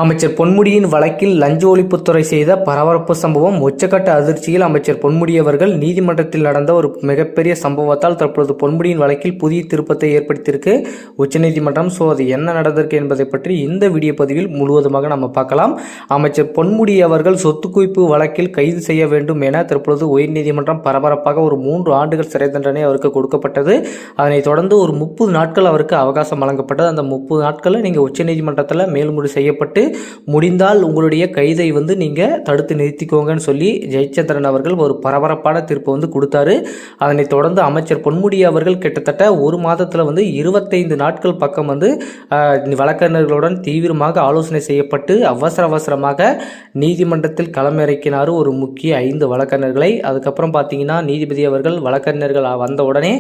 அமைச்சர் பொன்முடியின் வழக்கில் லஞ்ச ஒழிப்புத்துறை செய்த பரபரப்பு சம்பவம் உச்சக்கட்ட அதிர்ச்சியில் அமைச்சர் பொன்முடி அவர்கள் நீதிமன்றத்தில் நடந்த ஒரு மிகப்பெரிய சம்பவத்தால் தற்பொழுது பொன்முடியின் வழக்கில் புதிய திருப்பத்தை ஏற்படுத்தியிருக்கு உச்சநீதிமன்றம். ஸோ அது என்ன நடந்திருக்கு என்பதை பற்றி இந்த வீடியோ பதிவில் முழுவதுமாக நம்ம பார்க்கலாம். அமைச்சர் பொன்முடி அவர்கள் சொத்து குவிப்பு வழக்கில் கைது செய்ய வேண்டும் என தற்பொழுது உயர்நீதிமன்றம் பரபரப்பாக ஒரு 3 ஆண்டுகள் சிறை தண்டனை அவருக்கு கொடுக்கப்பட்டது. அதனைத் தொடர்ந்து ஒரு 30 நாட்கள் அவருக்கு அவகாசம் வழங்கப்பட்டது. அந்த 30 நாட்களில் நீங்கள் உச்சநீதிமன்றத்தில் மேல்முறை செய்யப்பட்டு முடிந்தால் உங்களுடைய கைதை நீங்கள் தடுத்து நிறுத்திக்கோங்கன்னு சொல்லி ஜெயச்சந்திரன் அவர்கள் ஒரு பரபரப்பான தீர்ப்பு கொடுத்தாரு. அதனைத் தொடர்ந்து அமைச்சர் பொன்முடி அவர்கள் கிட்டத்தட்ட ஒரு மாதத்தில் 25 நாட்கள் பக்கம் வழக்கறிஞர்களுடன் தீவிரமாக ஆலோசனை செய்யப்பட்டு அவசரமாக நீதிமன்றத்தில் களமிறக்கினார் ஒரு முக்கிய 5 வழக்கறிஞர்களை. அதுக்கப்புறம் பார்த்தீங்கன்னா நீதிபதி அவர்கள் வழக்கறிஞர்கள் வந்த உடனே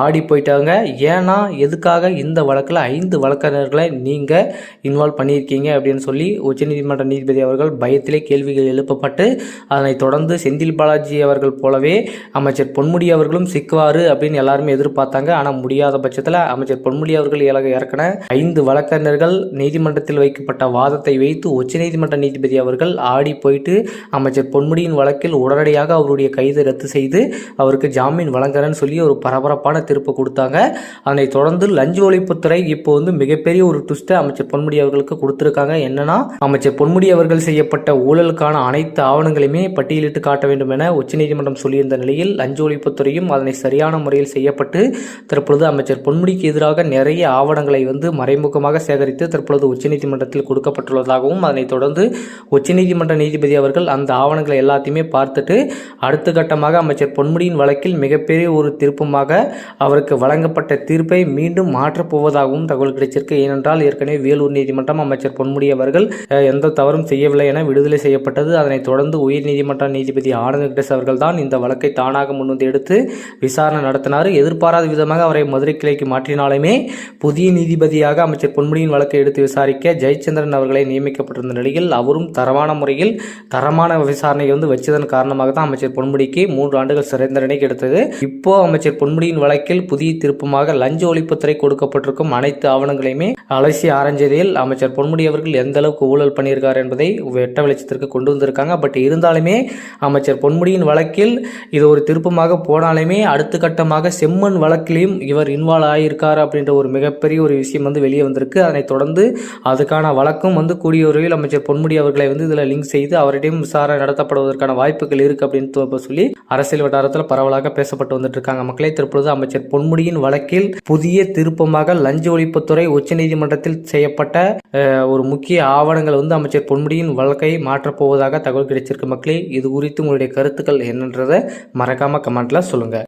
ஆடி போயிட்டாங்க. ஏன்னா எதுக்காக இந்த வழக்கில் 5 வழக்கறிஞர்களை நீங்கள் இன்வால்வ் பண்ணியிருக்கீங்க அப்படின்னு சொல்லி உச்சநீதிமன்ற நீதிபதி அவர்கள் பயத்திலே கேள்விகள் எழுப்பப்பட்டு அதனைத் தொடர்ந்து செந்தில் பாலாஜி அவர்கள் போலவே அமைச்சர் பொன்முடி அவர்களும் சிக்குவார் அப்படின்னு எல்லாருமே எதிர்பார்த்தாங்க. ஆனால் முடியாத பட்சத்தில் அமைச்சர் பொன்முடி அவர்கள் ஏற்கனவே 5 வழக்கறிஞர்கள் நீதிமன்றத்தில் வைக்கப்பட்ட வாதத்தை வைத்து உச்சநீதிமன்ற நீதிபதி அவர்கள் ஆடி போயிட்டு அமைச்சர் பொன்முடியின் வழக்கில் உடனடியாக அவருடைய கைதை ரத்து செய்து அவருக்கு ஜாமீன் வழங்குறேன்னு சொல்லி ஒரு பரபரப்பான தீர்ப்பு கொடுத்தாங்க. அதனைத் தொடர்ந்து லஞ்ச ஒழிப்புத்துறை இப்போ மிகப்பெரிய ஒரு ட்விஸ்ட்டை அமைச்சர் பொன்முடி அவர்களுக்கு கொடுத்திருக்காங்க. என்னன்னா அமைச்சர் பொன்முடி அவர்கள் செய்யப்பட்ட ஊழலுக்கான அனைத்து ஆவணங்களையுமே பட்டியலிட்டு காட்ட வேண்டும் என உச்சநீதிமன்றம் சொல்லியிருந்த நிலையில் லஞ்ச ஒழிப்புத்துறையும் அதனை சரியான முறையில் செய்யப்பட்டு தற்பொழுது அமைச்சர் பொன்முடிக்கு எதிராக நிறைய ஆவணங்களை மறைமுகமாக சேகரித்து தற்பொழுது உச்சநீதிமன்றத்தில் கொடுக்கப்பட்டுள்ளதாகவும் அதனைத் தொடர்ந்து உச்சநீதிமன்ற நீதிபதி அவர்கள் அந்த ஆவணங்களை எல்லாத்தையுமே பார்த்துட்டு அடுத்த கட்டமாக அமைச்சர் பொன்முடியின் வழக்கில் மிகப்பெரிய ஒரு திருப்பமாக அவருக்கு வழங்கப்பட்ட தீர்ப்பை மீண்டும் மாற்றப்போவதாகவும் தகவல் கிடைச்சிருக்கு. ஏனென்றால் ஏற்கனவே வேலூர் நீதிமன்றம் அமைச்சர் பொன்முடி அவர்கள் எந்த தவறும் செய்யவில்லை என விடுதலை செய்யப்பட்டது. அதனைத் தொடர்ந்து உயர்நீதிமன்ற நீதிபதி ஆனந்த் வெங்கடேஷ் அவர்கள் தான் இந்த வழக்கை தானாக முன்வந்து எடுத்து விசாரணை நடத்தினார். எதிர்பாராத விதமாக அவரை மதுரை கிளைக்கு மாற்றினாலுமே புதிய நீதிபதியாக அமைச்சர் பொன்முடியின் வழக்கை எடுத்து விசாரிக்க ஜெயச்சந்திரன் அவர்களை நியமிக்கப்பட்டிருந்த நிலையில் அவரும் தரமான முறையில் தரமான விசாரணை வச்சதன் காரணமாக தான் அமைச்சர் பொன்முடிக்கு 3 ஆண்டுகள் சிறை தண்டனை கிடைத்தது. இப்போ அமைச்சர் பொன்முடியின் வழக்கில் புதிய திருப்பமாக லஞ்ச ஒழிப்புத்துறை கொடுக்கப்பட்டிருக்கும் அனைத்து ஆவணங்களையுமே அலசி ஆராய்ஞ்சதில் அமைச்சர் பொன்முடி அவர்கள் எந்த அளவுக்கு ஊழல் பண்ணியிருக்கார் என்பதை வெட்ட வெளிச்சத்திற்கு கொண்டு வந்திருக்காங்க. பட் இருந்தாலுமே அமைச்சர் பொன்முடியின் வழக்கில் இது ஒரு திருப்பமாக போனாலுமே அடுத்த கட்டமாக செம்மண் வழக்கிலையும் இவர் இன்வால்வ் ஆகியிருக்கார் அப்படின்ற ஒரு மிகப்பெரிய ஒரு விஷயம் வெளியே வந்திருக்கு. அதனைத் தொடர்ந்து அதுக்கான வழக்கும் கூடிய விரைவில் அமைச்சர் பொன்முடி அவர்களை இதில் லிங்க் செய்து அவரிடம் விசாரணை நடத்தப்படுவதற்கான வாய்ப்புகள் இருக்கு அப்படின்னு சொல்லி அரசியல் வட்டாரத்தில் பரவலாக பேசப்பட்டு வந்துட்டு இருக்காங்க. மக்களை தற்பொழுது அமைச்சர் பொன்முடியின் வழக்கில் புதிய திருப்பமாக லஞ்ச ஒழிப்புத்துறை உச்சநீதிமன்றத்தில் செய்யப்பட்ட ஒரு முக்கிய ஆவணங்கள் அமைச்சர் பொன்முடியின் வழக்கை மாற்றப்போவதாக தகவல் கிடைச்சிருக்கு. மக்களே, இது குறித்து உங்களுடைய கருத்துக்கள் என்னன்றதை மறக்காம கமெண்ட்ல சொல்லுங்க.